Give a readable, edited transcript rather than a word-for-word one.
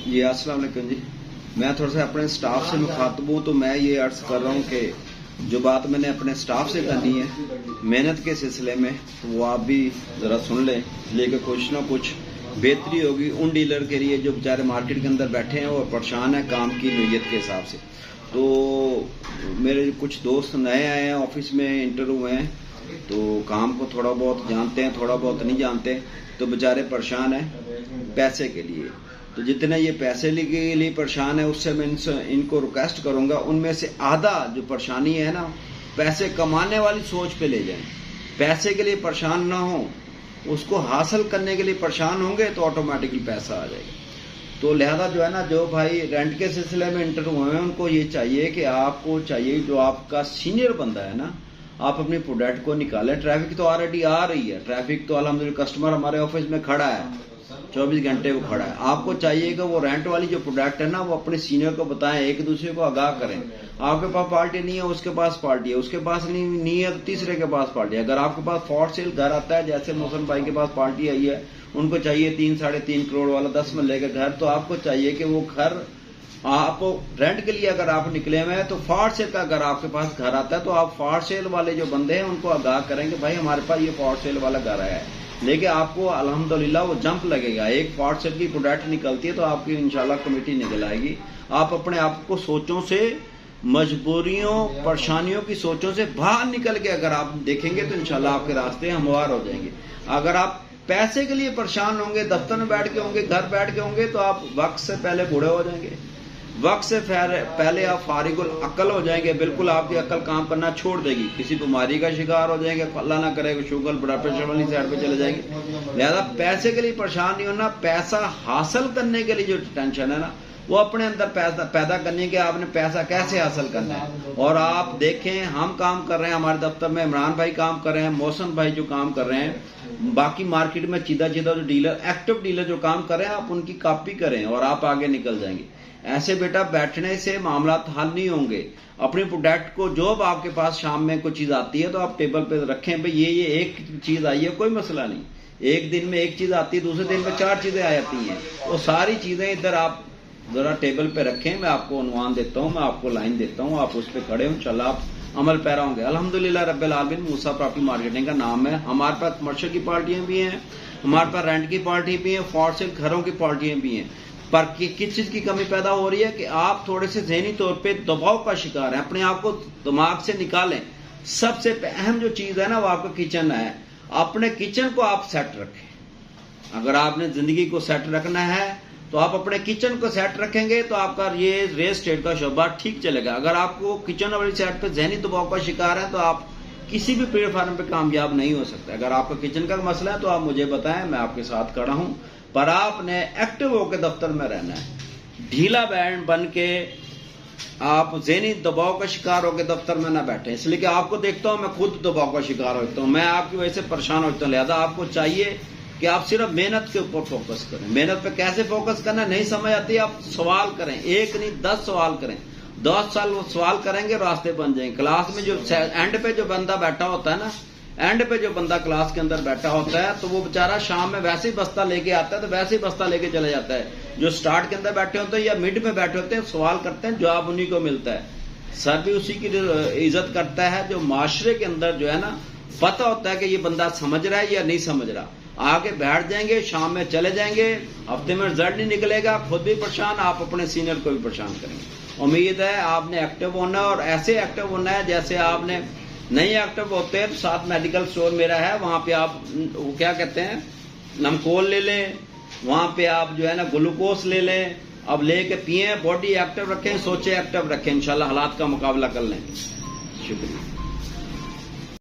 जी अस्सलाम वालेकुम जी। मैं थोड़ा सा अपने स्टाफ से मुखातब हूँ, तो मैं ये अर्ज कर रहा हूँ कि जो बात मैंने अपने स्टाफ से करनी है मेहनत के सिलसिले में, तो वो आप भी ज़रा सुन लें, लेकिन कुछ ना कुछ बेहतरी होगी उन डीलर के लिए जो बेचारे मार्केट के अंदर बैठे हैं और परेशान हैं काम की नोयत के हिसाब से। तो मेरे कुछ दोस्त नए आए हैं, ऑफिस में इंटर हुए हैं, तो काम को थोड़ा बहुत जानते हैं, थोड़ा बहुत नहीं जानते, तो बेचारे परेशान हैं पैसे के लिए। तो जितने ये पैसे के लिए परेशान है, उससे मैं इनको रिक्वेस्ट करूंगा उनमें से आधा जो परेशानी है ना, पैसे कमाने वाली सोच पे ले जाएं। पैसे के लिए परेशान ना हो, उसको हासिल करने के लिए परेशान होंगे तो ऑटोमेटिकली पैसा आ जाएगा। तो लिहाजा जो है ना, जो भाई रेंट के सिलसिले में इंटर हुए हैं उनको ये चाहिए कि आपको चाहिए जो आपका सीनियर बंदा है ना, आप अपनी प्रोडक्ट को निकालें। ट्रैफिक तो ऑलरेडी आ रही है, ट्रैफिक तो अल्हम्दुलिल्लाह कस्टमर हमारे ऑफिस में खड़ा है, 24 घंटे वो खड़ा है। आपको चाहिए कि वो रेंट वाली जो प्रोडक्ट है ना, वो अपने सीनियर को बताएं, एक दूसरे को आगाह करें। आपके पास पार्टी नहीं है, उसके पास पार्टी है, उसके पास नहीं है तो तीसरे के पास पार्टी है। अगर आपके पास फॉर सेल घर आता है, जैसे मोहसिन भाई के पास पार्टी आई है, उनको चाहिए 3-3.5 करोड़ वाला 10 मरले का घर, तो आपको चाहिए कि वो घर आप रेंट के लिए अगर आप निकले हुए हैं, तो फॉर सेल का अगर आपके पास घर आता है, तो आप फॉर सेल वाले जो बंदे हैं उनको आगाह करेंगे, भाई हमारे पास ये फॉर सेल वाला घर आया है। लेकिन आपको अल्हम्दुलिल्लाह वो जंप लगेगा। एक फॉर सेल की प्रोडक्ट निकलती है तो आपकी इंशाल्लाह कमेटी निकल आएगी। आप अपने आप को सोचों से, मजबूरियों, परेशानियों की सोचों से बाहर निकल के अगर आप देखेंगे तो इंशाल्लाह आपके रास्ते हमवार हो जाएंगे। अगर आप पैसे के लिए परेशान होंगे, दफ्तर में बैठ के होंगे, घर बैठ के होंगे, तो आप वक्त से पहले बूढ़े हो जाएंगे, वक्त से पहले आप फारिगुल अक्ल हो जाएंगे। बिल्कुल आपकी अक्ल काम करना छोड़ देगी, किसी बीमारी का शिकार हो जाएंगे, अल्लाह ना करे शुगर ब्लड प्रेशर वाली साइड पे चले जाएंगे। लिहाजा पैसे के लिए परेशान नहीं होना, पैसा हासिल करने के लिए जो टेंशन है ना, वो अपने अंदर पैदा करने के आपने पैसा कैसे हासिल करना है। और आप देखें, हम काम कर रहे हैं हमारे दफ्तर में, इमरान भाई काम कर रहे हैं, मौसम भाई जो काम कर रहे हैं, बाकी मार्केट में सीधा जो डीलर, एक्टिव डीलर जो काम कर रहे हैं, आप उनकी कॉपी करें और आप आगे निकल जाएंगे। ऐसे बेटा बैठने से मामला हल नहीं होंगे। अपनी प्रोडक्ट को जो आपके पास शाम में कोई चीज आती है तो आप टेबल पे रखें, भाई ये एक चीज आई है, कोई मसला नहीं। एक दिन में एक चीज आती है, दूसरे दिन में 4 चीजें आ जाती हैं, वो सारी चीजें इधर आप जरा टेबल पे रखें। मैं आपको उन्वान देता हूँ, मैं आपको लाइन देता हूँ, आप उस पर खड़े हो, इंशाल्लाह आप अमल पैरा होंगे। अल्हम्दुलिल्लाह रब्बिल आलमीन। मूसा प्रॉपर्टी मार्केटिंग का नाम है। हमारे पास कमर्शियल की पार्टियां भी हैं, हमारे पास रेंट की पार्टी भी है, फॉर सेल घरों की पार्टियां भी हैं। पर किस चीज की कमी पैदा हो रही है कि आप थोड़े से ज़हनी तौर पे दबाव का शिकार हैं। अपने आप को दिमाग से निकालें। सबसे अहम जो चीज है ना, वो आपका किचन है। अपने किचन को आप सेट रखें। अगर आपने जिंदगी को सेट रखना है तो आप अपने किचन को सेट रखेंगे तो आपका ये रियल एस्टेट का शोबा ठीक चलेगा। अगर आपको किचन वाली साइड पे ज़हनी दबाव का शिकार है तो आप किसी भी प्लेटफॉर्म पे कामयाब नहीं हो सकते। अगर आपका किचन का मसला है तो आप मुझे बताएं, मैं आपके साथ खड़ा हूं। पर आपने एक्टिव होकर दफ्तर में रहना है। ढीला बैंड बन के आप ज़हनी दबाव का शिकार होकर दफ्तर में ना बैठे, इसलिए कि आपको देखता हूं, मैं खुद दबाव का शिकार होता हूं, मैं आपकी वजह से परेशान होता हूं। लिहाजा आपको चाहिए कि आप सिर्फ मेहनत के ऊपर फोकस करें। मेहनत पे कैसे फोकस करना नहीं समझ आती, आप सवाल करें, एक नहीं 10 सवाल करें। 10 साल सवाल करेंगे, रास्ते बन जाएंगे। क्लास में जो एंड पे जो बंदा बैठा होता है ना, एंड पे जो बंदा क्लास के अंदर बैठा होता है, तो वो बेचारा शाम में वैसे ही बस्ता लेके आता है, तो वैसे ही बस्ता लेके चला जाता है। जो स्टार्ट के अंदर बैठे होते हैं या मिड में बैठे होते हैं, सवाल करते हैं, जवाब उन्हीं को मिलता है। सर भी उसी की इज्जत करता है जो माशरे के अंदर जो है ना, पता होता है कि ये बंदा समझ रहा है या नहीं समझ रहा। आगे बैठ जाएंगे, शाम में चले जाएंगे, हफ्ते में रिजल्ट नहीं निकलेगा, खुद भी परेशान, आप अपने सीनियर को भी परेशान करेंगे। उम्मीद है आपने एक्टिव होना है, और ऐसे एक्टिव होना है जैसे आपने नहीं एक्टिव होते हैं। साथ मेडिकल स्टोर मेरा है, वहां पे आप क्या कहते हैं, नमकोल ले लें, वहां पे आप जो है ना ग्लूकोज ले लें, अब लेके पिए, बॉडी एक्टिव रखें, सोचे एक्टिव रखें, इंशाल्लाह हालात का मुकाबला कर लेंगे। शुक्रिया।